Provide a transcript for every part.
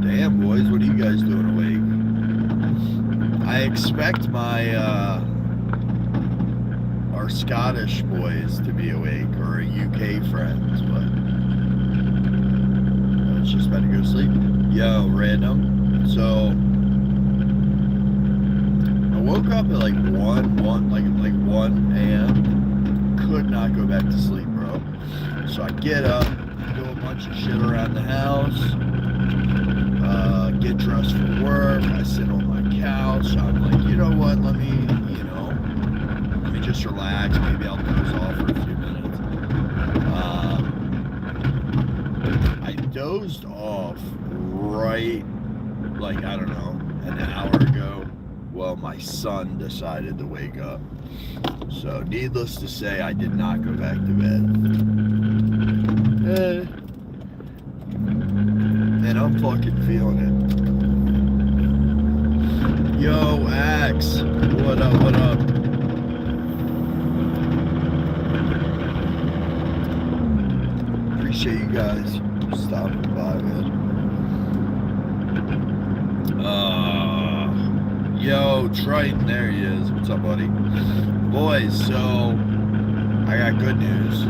Damn, boys, what are you guys doing awake? I expect our Scottish boys to be awake, or our UK friends, but I was just about to go to sleep. Yo, random. So I woke up at like 1 a.m. Could not go back to sleep, bro. So I get up, do a bunch of shit around the house, get dressed for work. I sit on my couch. I'm like, you know what? Let me just relax. Maybe I'll doze off for a few minutes. I dozed off right, like, I don't know, an hour ago. Well, my son decided to wake up. So, needless to say, I did not go back to bed. And I'm fucking feeling it. Yo, Axe. What up, what up? Appreciate you guys stopping by, man. Yo, Triton, there he is. What's up, buddy? Boys, so I got good news.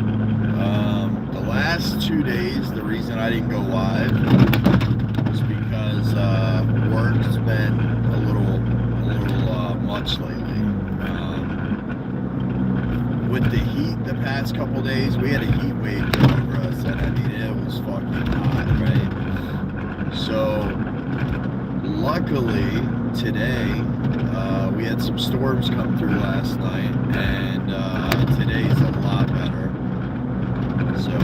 The last 2 days, the reason I didn't go live was because work's been a little much lately. With the heat the past couple days, we had a heat wave over us, and I mean, it was fucking hot, right? So, luckily, today, we had some storms come through last night, and today's a lot better. So,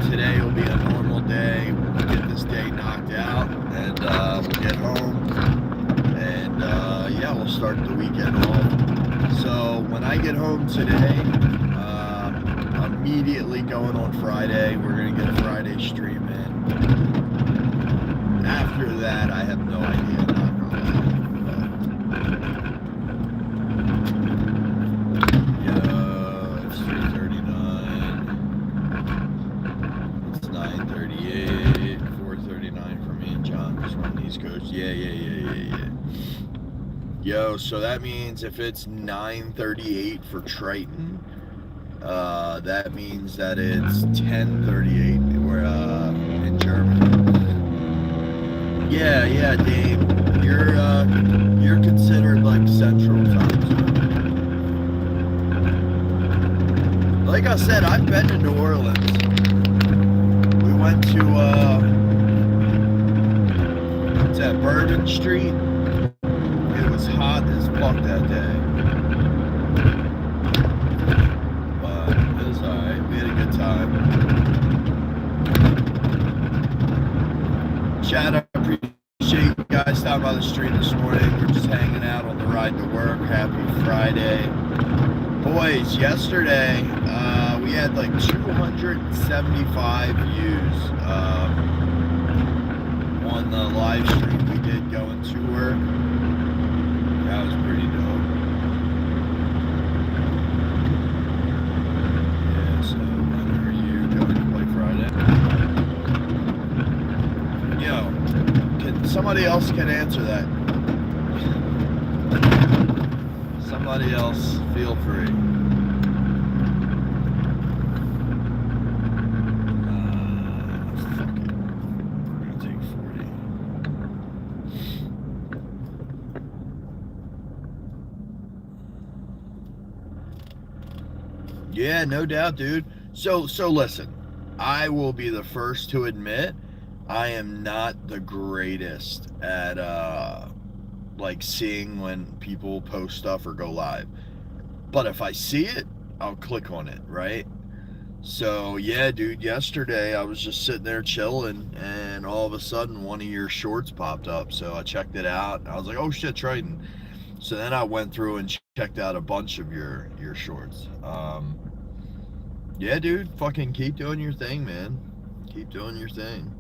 today will be a normal day. We'll get this day knocked out, and we'll get home, and yeah, we'll start the weekend off. So when I get home today, immediately going on Friday. We're gonna get a Friday stream in. After that, I have no idea. Not gonna lie. Yeah, it's 3:39. It's 9:38. 4:39 for me and John. Just on the East Coast. Yeah. Yo, so that means if it's 9:38 for Triton, that means that it's 10:38 we're in Germany. Yeah, Dave. You're considered like Central Time Zone. Like I said, I've been to New Orleans. We went to it's at Bourbon Street. It was hot as fuck that day. But it was alright. We had a good time. Chad, I appreciate you guys stopping by the street this morning. We're just hanging out on the ride to work. Happy Friday. Boys, yesterday we had like 275 views on the live stream we did going to work. That was pretty dope. Yeah, so when are you going to play Friday? Yo, somebody else can answer that. Somebody else, feel free. Fuck it. We're gonna take 40. Yeah, no doubt, dude. So listen, I will be the first to admit I am not the greatest at like seeing when people post stuff or go live. But if I see it, I'll click on it, right? So yeah, dude, yesterday I was just sitting there chilling and all of a sudden one of your shorts popped up. So I checked it out. I was like, oh shit, Triton. So then I went through and checked out a bunch of your shorts. Yeah, dude, fucking keep doing your thing, man. Keep doing your thing.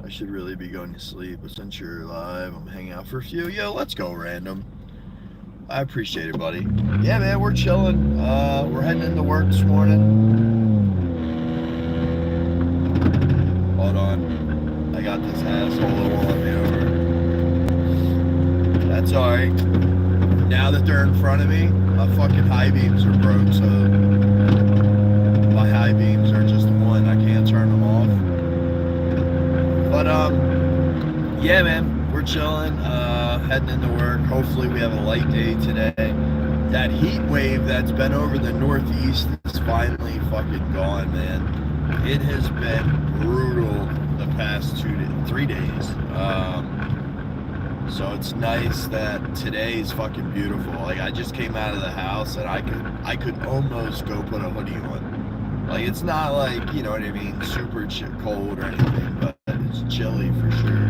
I should really be going to sleep, but since you're live, I'm hanging out for a few. Yo, let's go, random. I appreciate it, buddy. Yeah, man, we're chilling. We're heading into work this morning. Hold on. I got this asshole that won't let me over. That's alright. Now that they're in front of me, my fucking high beams are broke, so my high beams are just one. I can't turn them off. But, yeah, man, we're chilling, heading into work. Hopefully we have a light day today. That heat wave that's been over the Northeast is finally fucking gone, man. It has been brutal the past 3 days. So it's nice that today's fucking beautiful. Like, I just came out of the house and I could almost go put a hoodie on. Like, it's not like, you know what I mean, super cold or anything, but it's chilly for sure.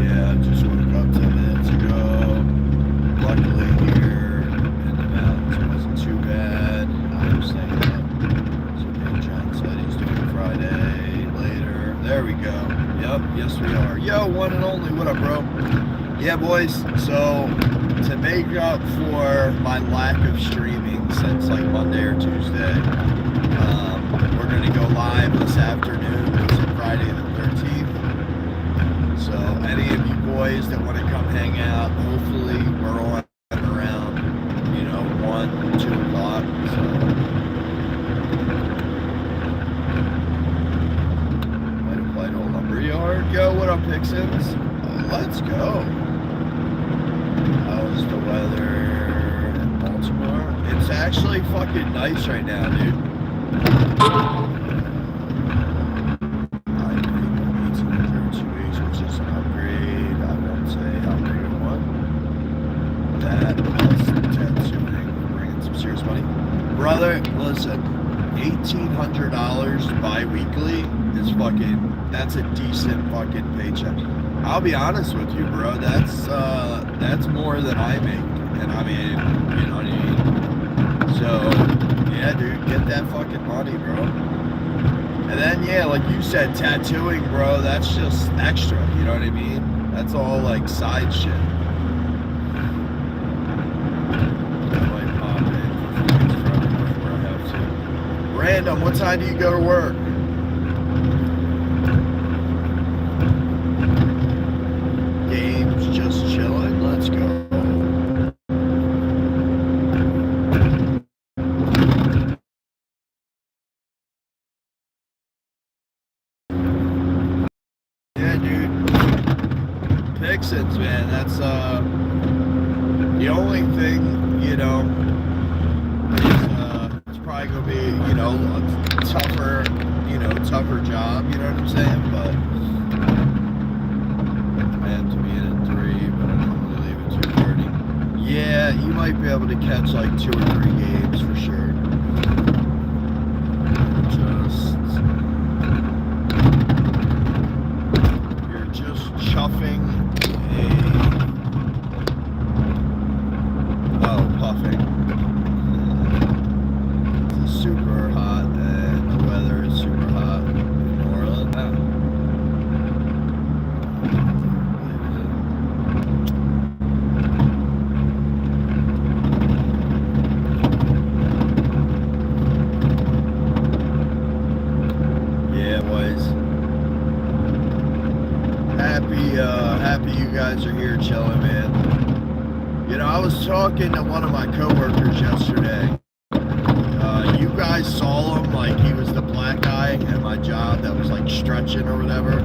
Yeah, I just woke up 10 minutes ago. Luckily here in the mountains it wasn't too bad. I'm staying up. So John said he's doing Friday later. There we go. Yep, yes we are. Yo, one and only, what up, bro? Yeah, boys, so to make up for my lack of streaming since like Monday or Tuesday, we're going to go live this afternoon. It's Friday the 13th. So any of you boys that want to come hang out, hopefully we're on around, 1, 2 o'clock. So might have played old lumberyard. Yo, what up, Pixins? Let's go. How's the weather in Baltimore? It's actually fucking nice right now, dude. I think 1802H, which is an upgrade. I won't say how big of one. That plus tattooing, we're bringing some serious money. Brother, listen, $1,800 bi-weekly is that's a decent fucking paycheck. I'll be honest with you, bro. That's more than I make, and I mean, you know what I mean. So, yeah, dude, get that fucking money, bro. And then, yeah, like you said, tattooing, bro. That's just extra. You know what I mean? That's all like side shit. I might pop in for before I have to. Random. What time do you go to work? Just chilling. Let's go. Yeah, dude. Pixins, man. That's the only thing, it's probably gonna be, a tougher job, you know what I'm saying? But I have to be in at 3, but I normally leave at 2:30. Yeah, you might be able to catch like 2 or 3 games for sure. You're just chuffing puffing. It's super hot and the weather is super hot in New Orleans. Happy you guys are here chilling, man. I was talking to one of my coworkers yesterday. You guys saw him, like he was the black guy at my job that was like stretching or whatever.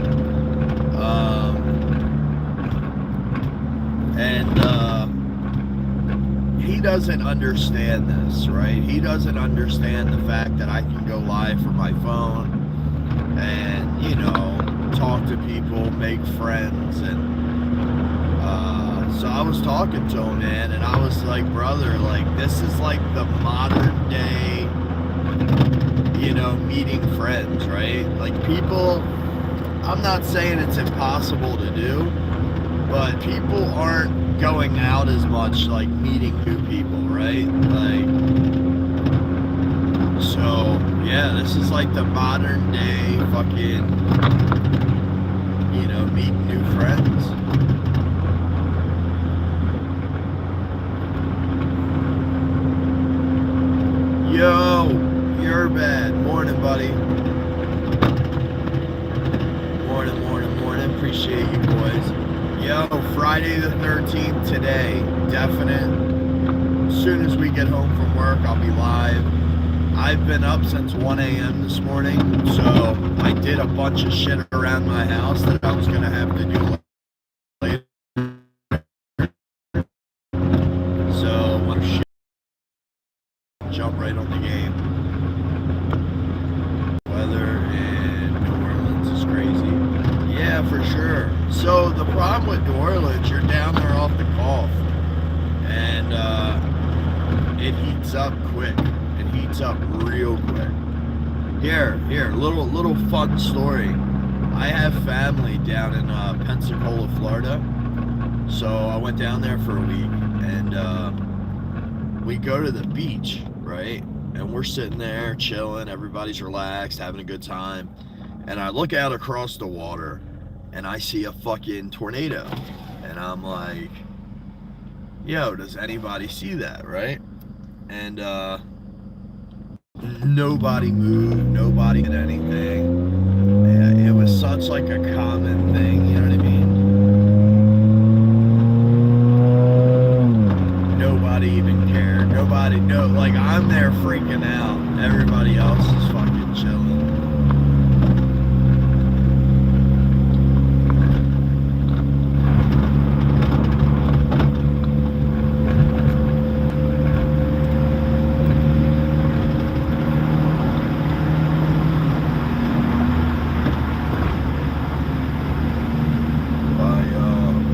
He doesn't understand this, right? He doesn't understand the fact that I can go live from my phone and, talk to people, make friends, and so I was talking to him, man, and I was like, brother, like, this is like the modern day, meeting friends, right? Like, people, I'm not saying it's impossible to do, but people aren't going out as much, like, meeting new people, right? Like, so, yeah, this is like the modern day fucking, meeting new friends. Yo, you're bad. Morning, buddy. Morning. Appreciate you, boys. Yo, Friday the 13th today. Definite. As soon as we get home from work, I'll be live. I've been up since 1 a.m. this morning, so I did a bunch of shit around my house that I was going to have to do later. So, jump right on the game. Weather in New Orleans is crazy. Yeah, for sure. So the problem with New Orleans, you're down there off the Gulf, and it heats up quick. It heats up real quick. Here, little fun story. I have family down in Pensacola, Florida. So I went down there for a week, and we go to the beach, right? And we're sitting there chilling, everybody's relaxed, having a good time. And I look out across the water and I see a fucking tornado. And I'm like, yo, does anybody see that, right? And nobody moved, nobody did anything. Yeah, it was such like a common thing, you know what I mean? Nobody even cared. Nobody, no, like I'm there freaking out. Everybody else is fucking chilling.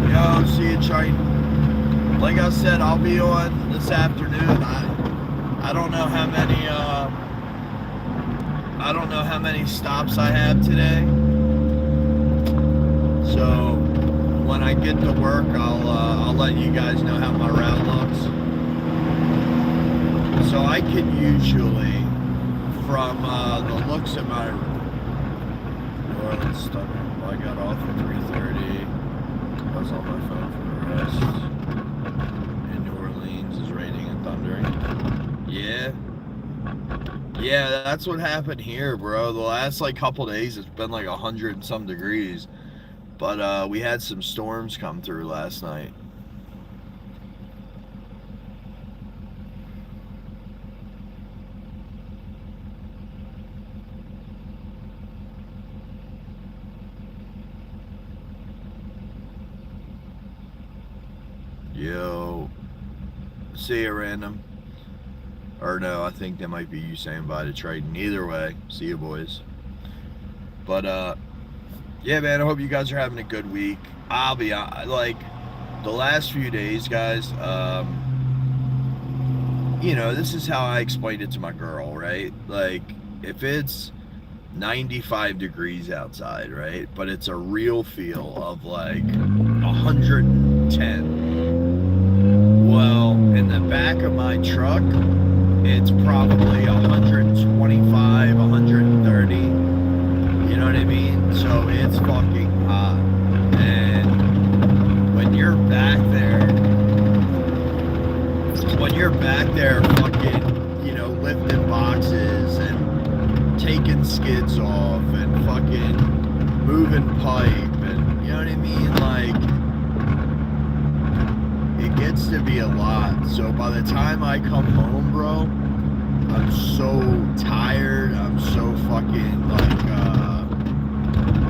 Yo, see you, Triton. Like I said, I'll be on this afternoon. I don't know how many stops I have today. So when I get to work, I'll let you guys know how my route looks. So I can usually, from the looks at my New Orleans stunner, I got off at 3:30. I was on my phone for the rest. Is raining and thundering. Yeah, that's what happened here, bro. The last like couple days it's been like 100 and some degrees, but we had some storms come through last night. Yo, see you, random. Or no, I think that might be you saying bye to Triton. Either way, see you, boys. But yeah, man, I hope you guys are having a good week. I'll be like the last few days, guys. You know, this is how I explained it to my girl, right? Like, if it's 95 degrees outside, right? But it's a real feel of like 110. Well, in the back of my truck, it's probably 125, 130. You know what I mean? So it's fucking hot. And when you're back there fucking, you know, lifting boxes and taking skids off and fucking moving pipe and, you know what I mean? Like, it gets to be a lot. So by the time I come home, bro, I'm so tired. I'm so fucking like,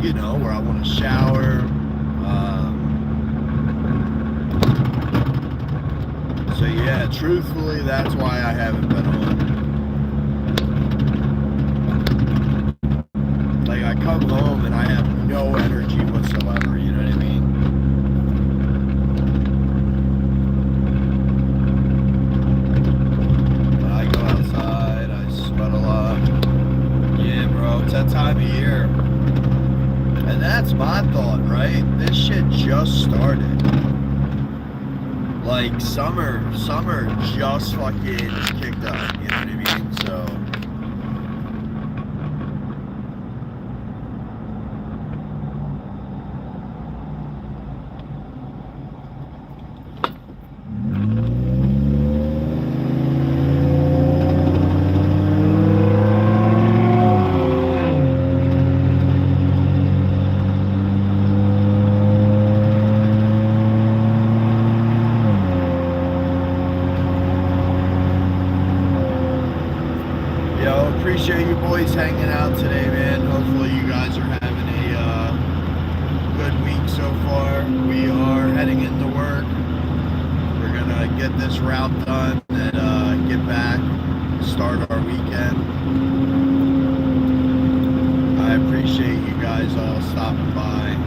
you know, where I want to shower. So yeah, truthfully, that's why I haven't been on. Like, I come home and I have no energy whatsoever, you know what I mean? When I go outside, I sweat a lot. Yeah, bro, it's that time of year. And that's my thought, right? This shit just started. Like, summer just fucking kicked up, you know what I mean? So, appreciate you boys hanging out today, man. Hopefully you guys are having a good week so far. We are heading into work. We're gonna get this route done and get back, start our weekend. I appreciate you guys all stopping by.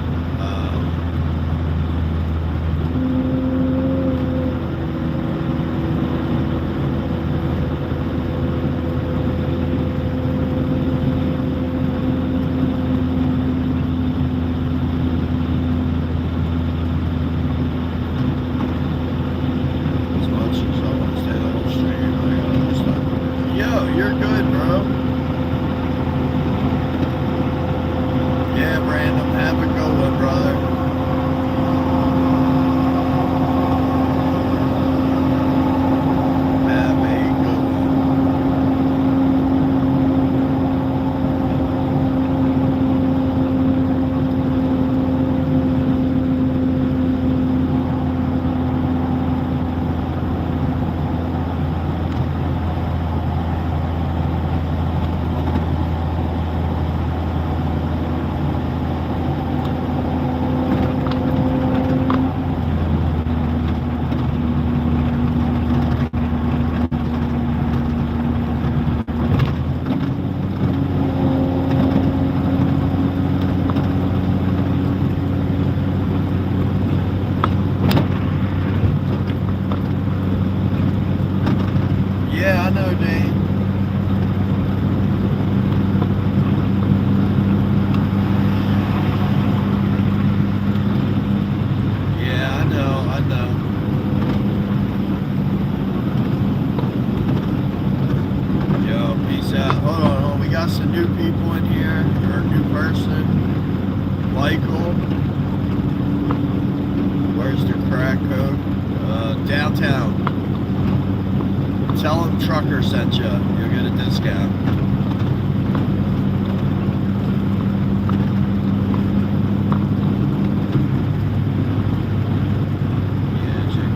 Yeah, I know, Dane. Yeah, I know. Yo, peace out. Hold on. We got some new people in here. Or a new person. Michael. Where's the crack code? Downtown. Tell him Trucker sent you. You'll get a discount. Yeah, Jay.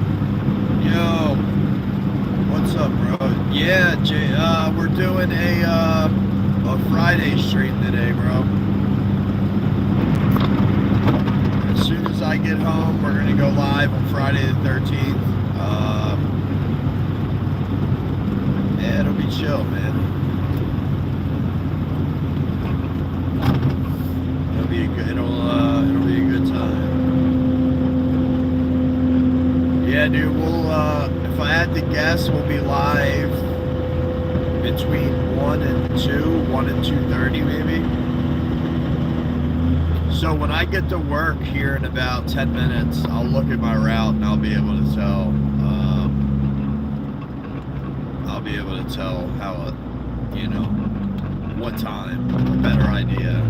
Yo, what's up, bro? Yeah, Jay. We're doing a Friday stream today, bro. As soon as I get home, we're gonna go live on Friday the 13th. Yeah, it'll be chill, man. It'll be a good time. Yeah, dude. We'll if I had to guess, we'll be live between 1 and 2:30 maybe. So when I get to work here in about 10 minutes, I'll look at my route and I'll be able to tell. How, what time, a better idea.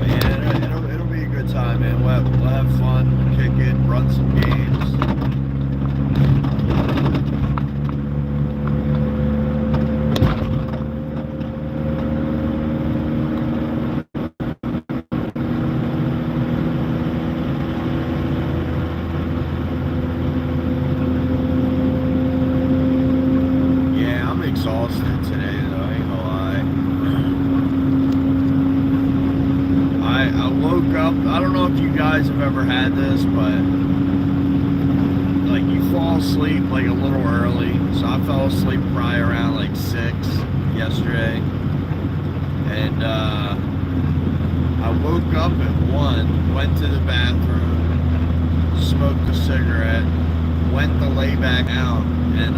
Yeah, it'll be a good time, man. We'll have fun, we'll kick it, run some games. Exhausted today, though, I ain't gonna lie. I woke up, I don't know if you guys have ever had this, but like you fall asleep like a little early. So I fell asleep probably around like 6 yesterday. And I woke up at 1, went to the bathroom, smoked a cigarette, went to lay back down. And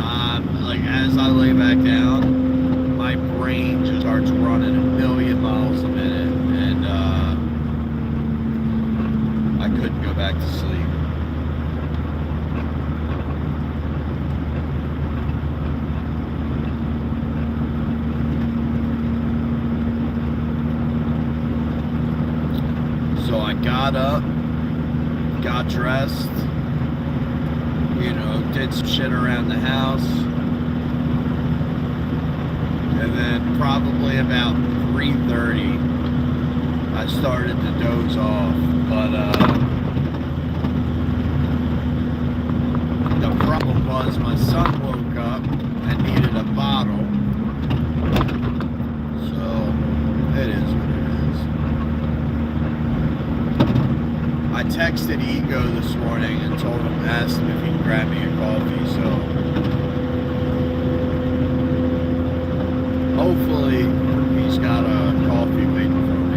as I lay back down, my brain just starts running a million miles a minute, and I couldn't go back to sleep. So I got up, got dressed, did some shit around the house, and then probably about 3:30 I started to doze off, but the problem was my son woke up and needed a bottle, so it is what it is. I texted Ego this morning and told him, asked him if he can grab me a coffee, so hopefully he's got a coffee waiting for me.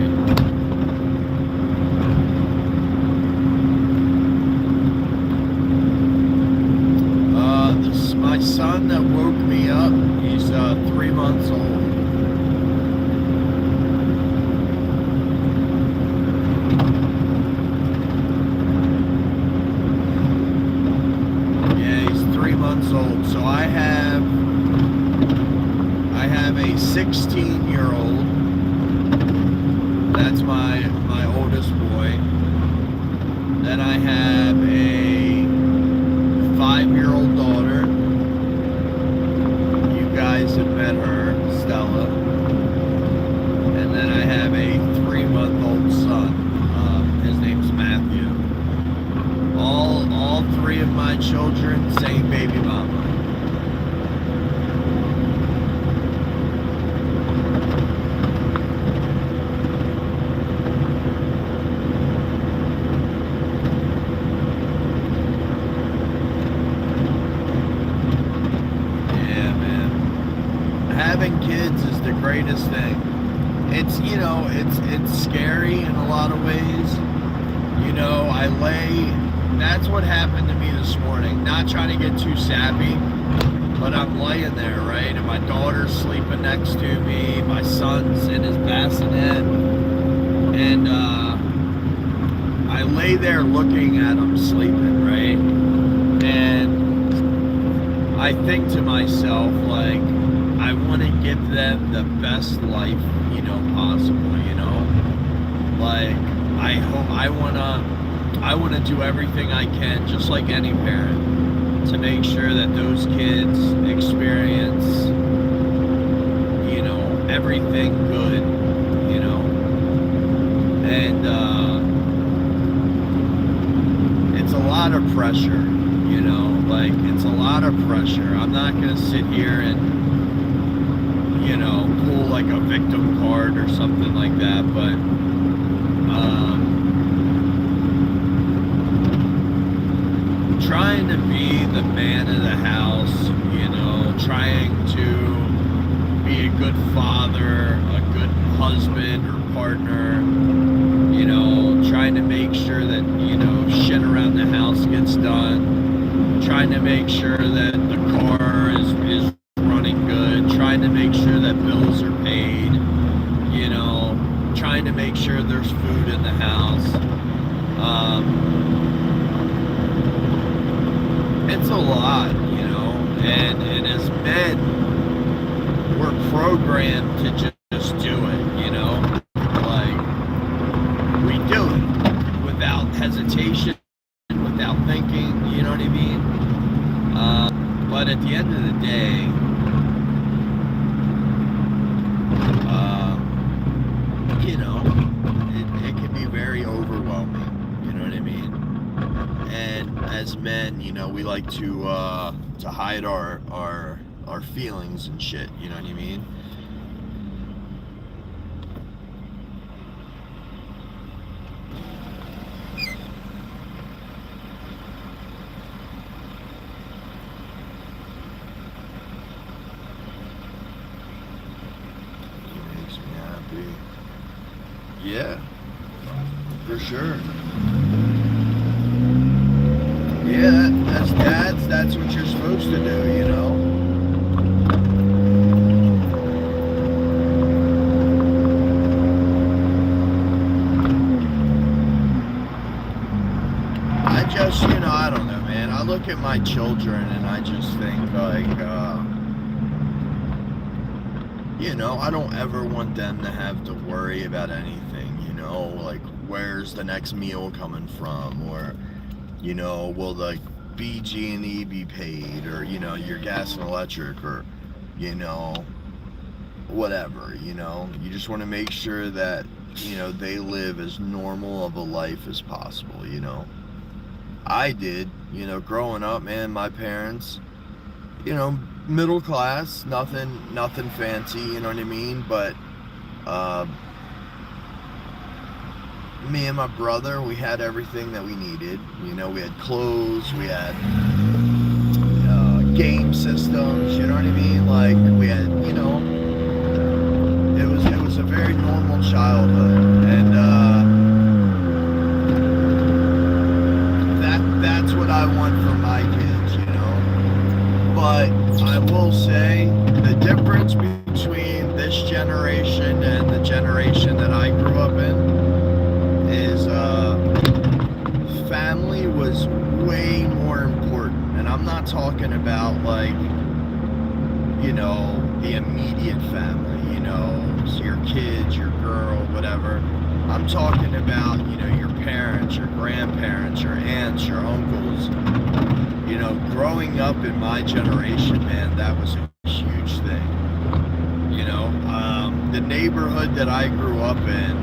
My son that woke me up, he's 3 months old. Yeah, he's 3 months old. So I have a 16-year-old. That's my oldest boy. Then I have a 5-year-old daughter. Guys have met her, Stella, and then I have a 3-month-old son. His name's Matthew. All three of my children, same baby mama. Having kids is the greatest thing. It's, you know, it's scary in a lot of ways. You know, that's what happened to me this morning. Not trying to get too sappy, but I'm laying there, right? And my daughter's sleeping next to me. My son's in his bassinet. And I lay there looking at him sleeping, right? And I think to myself, like, I want to give them the best life, you know, possible, you know? Like, I want to do everything I can, just like any parent, to make sure that those kids experience, you know, everything good, you know? And it's a lot of pressure, you know? Like, it's a lot of pressure. I'm not going to sit here and, you know, pull like a victim card or something like that, but trying to be the man of the house, you know, trying to be a good father, a good husband or partner, you know, trying to make sure that, you know, shit around the house gets done, trying to make sure that the car is running good, trying to make sure that bills are paid, you know, trying to make sure there's food in the house. It's a lot, you know, and as men, we're programmed to just do it, you know, like, we do it without hesitation, without thinking, you know what I mean? But at the end of the day, you know, it can be very overwhelming, you know what I mean? And as men, you know, we like to hide our feelings and shit, you know what I mean? Yeah, for sure. Yeah, as dads, that's what you're supposed to do, you know? I just, you know, I don't know, man. I look at my children and I just think, like, you know, I don't ever want them to have to worry about anything, you know, like, where's the next meal coming from, or, you know, will the BG&E be paid, or, you know, your gas and electric, or, you know, whatever, you know. You just want to make sure that you know, they live as normal of a life as possible, you know. I did, you know, growing up, man, my parents, you know, middle class, nothing fancy, you know what I mean? But uh, me and my brother, we had everything that we needed. You know, we had clothes, we had game systems, you know what I mean? Like, we had, you know, it was a very normal childhood, and that's what I want for my kids, you know. But I will say the difference between this generation and the generation that I grew up in is family was way more important. And I'm not talking about, like, you know, the immediate family, you know, your kids, your girl, whatever. I'm talking about, you know, your parents, your grandparents, your aunts, your uncles. You know, growing up in my generation, man, that was a huge thing. You know, the neighborhood that I grew up in,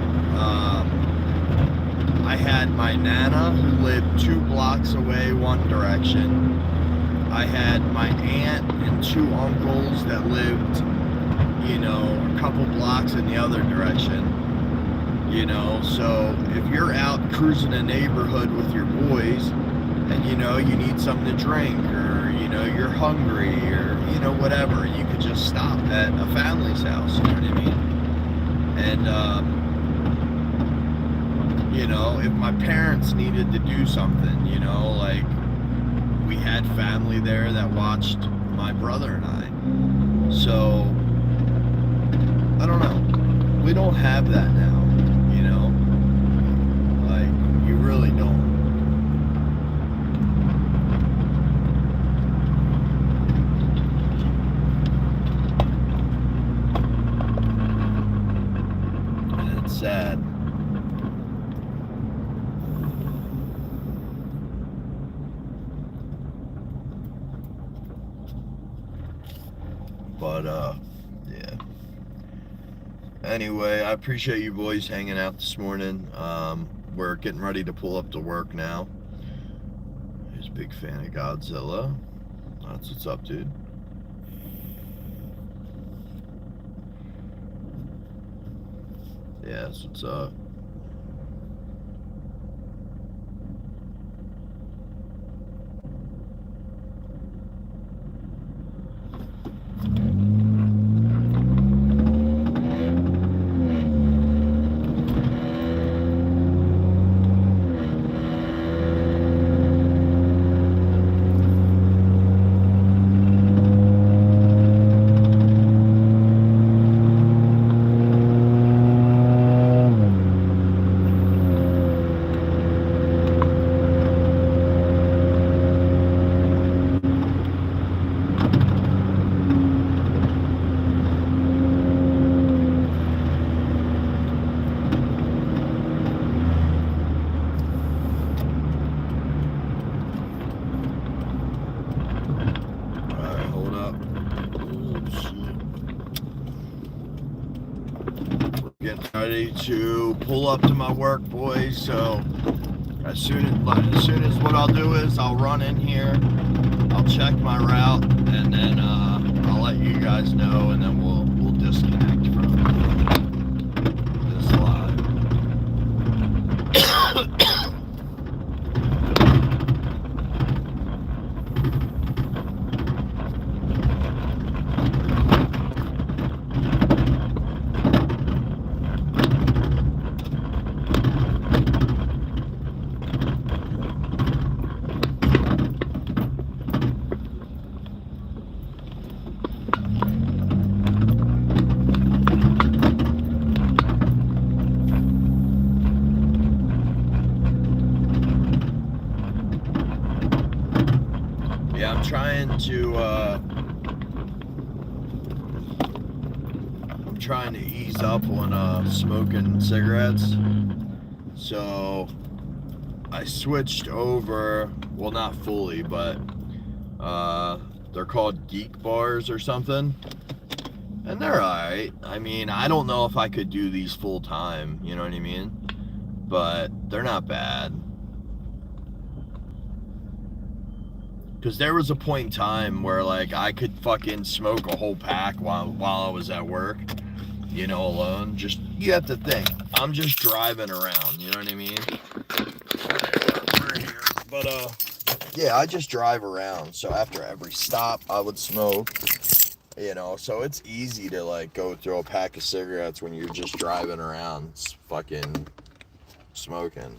I had my Nana who lived 2 blocks away one direction. I had my aunt and 2 uncles that lived, you know, a couple blocks in the other direction. You know, so if you're out cruising a neighborhood with your boys and, you know, you need something to drink, or, you know, you're hungry, or, you know, whatever, you could just stop at a family's house, you know what I mean? And, you know, if my parents needed to do something, you know, like, we had family there that watched my brother and I. So, I don't know. We don't have that now. You know, like, you really don't. And it's sad. But, yeah. Anyway, I appreciate you boys hanging out this morning. We're getting ready to pull up to work now. He's a big fan of Godzilla. That's what's up, dude. Yeah, that's what's up. Getting ready to pull up to my work, boys. So as soon as what I'll do is I'll run in here, I'll check my route, and then I'll let you guys know, and then we'll disconnect from this live. Yeah, I'm trying to ease up on smoking cigarettes. So I switched over, well, not fully, but they're called geek bars or something. And they're alright. I mean, I don't know if I could do these full time, you know what I mean? But they're not bad. Because there was a point in time where, like, I could fucking smoke a whole pack while I was at work, you know, alone. Just, you have to think, I'm just driving around, you know what I mean? But, yeah, I just drive around. So after every stop, I would smoke, you know. So it's easy to, like, go through a pack of cigarettes when you're just driving around fucking smoking.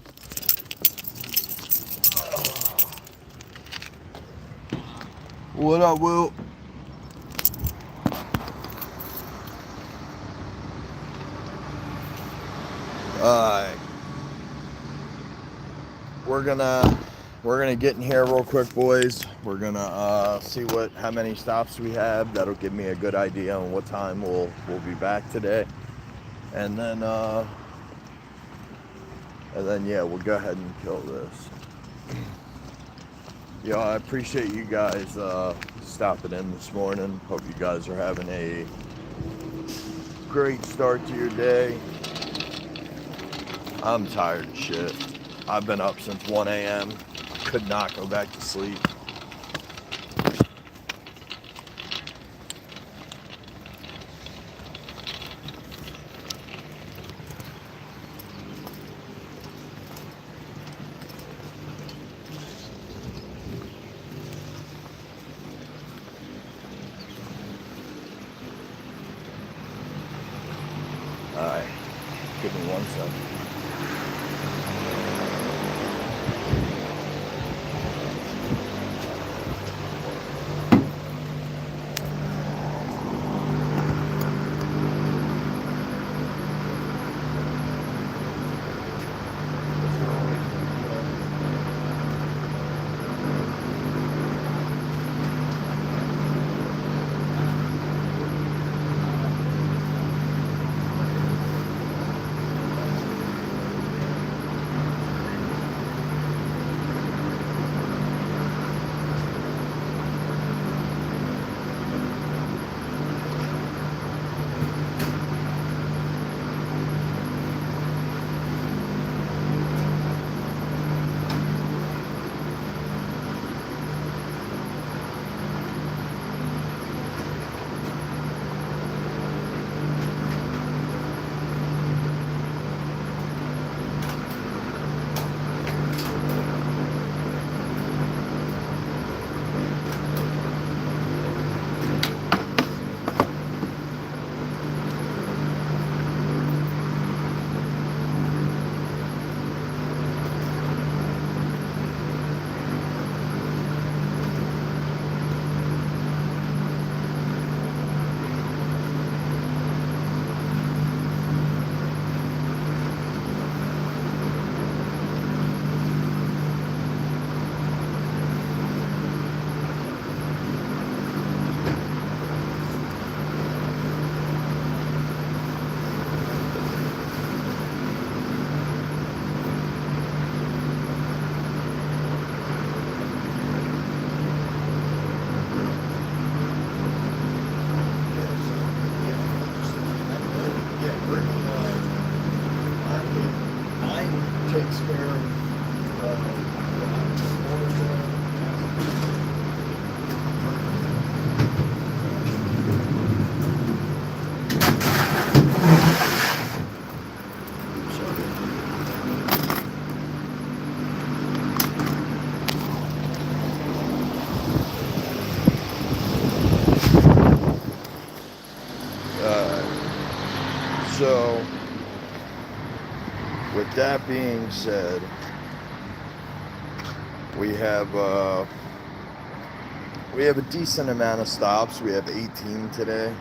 What up, Will? Alright. We're gonna get in here real quick, boys. We're gonna see how many stops we have. That'll give me a good idea on what time we'll be back today. And then yeah, we'll go ahead and kill this. Yo, I appreciate you guys stopping in this morning. Hope you guys are having a great start to your day. I'm tired of shit. I've been up since 1 a.m. Could not go back to sleep. Alright, give me 1 second. Takes care of so with that being said, we have a decent amount of stops. We have 18 today.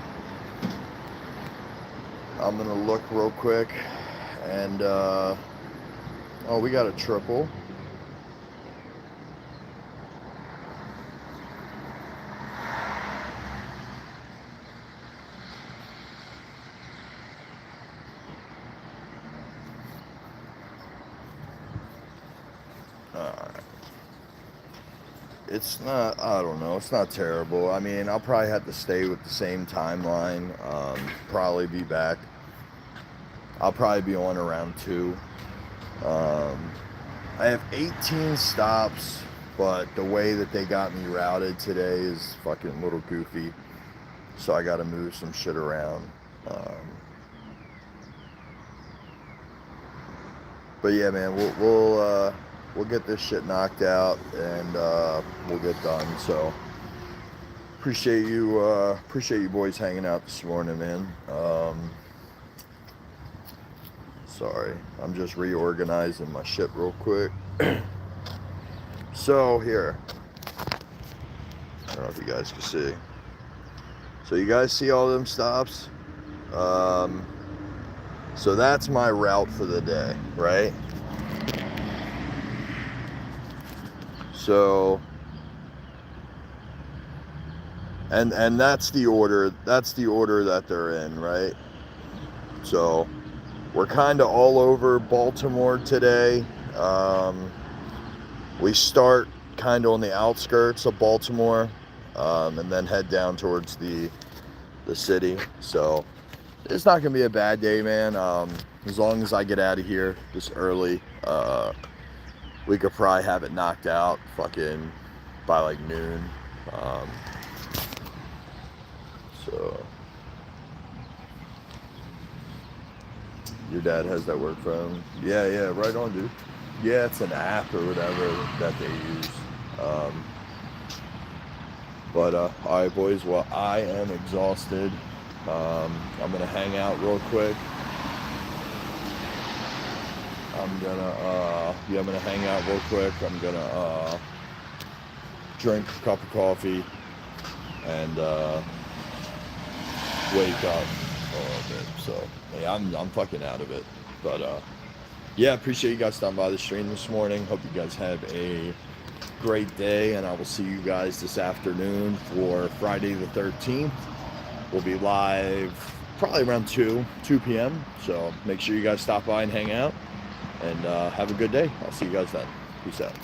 I'm gonna look real quick, and oh, we got a triple. It's not, I don't know, it's not terrible. I mean, I'll probably have to stay with the same timeline. Probably be back. I'll probably be on around 2. Um, I have 18 stops, but the way that they got me routed today is fucking a little goofy. So I got to move some shit around. But yeah, man, we'll get this shit knocked out and we'll get done. So appreciate you boys hanging out this morning, man. Sorry, I'm just reorganizing my shit real quick. So here, I don't know if you guys can see. So you guys see all them stops? So that's my route for the day, right? So, and that's the order that they're in, right? So we're kind of all over Baltimore today. We start kind of on the outskirts of Baltimore, and then head down towards the city. So it's not gonna be a bad day, man. As long as I get out of here this early, we could probably have it knocked out fucking by like noon. So your dad has that work phone? Yeah, right on, dude. Yeah, it's an app or whatever that they use. But all right, boys. Well, I am exhausted. I'm gonna hang out real quick. I'm gonna hang out real quick. I'm gonna drink a cup of coffee and wake up a little bit. So yeah, I'm fucking out of it. But yeah, appreciate you guys stopping by the stream this morning. Hope you guys have a great day, and I will see you guys this afternoon for Friday the 13th. We'll be live probably around 2 p.m. So make sure you guys stop by and hang out, and have a good day. I'll see you guys then. Peace out.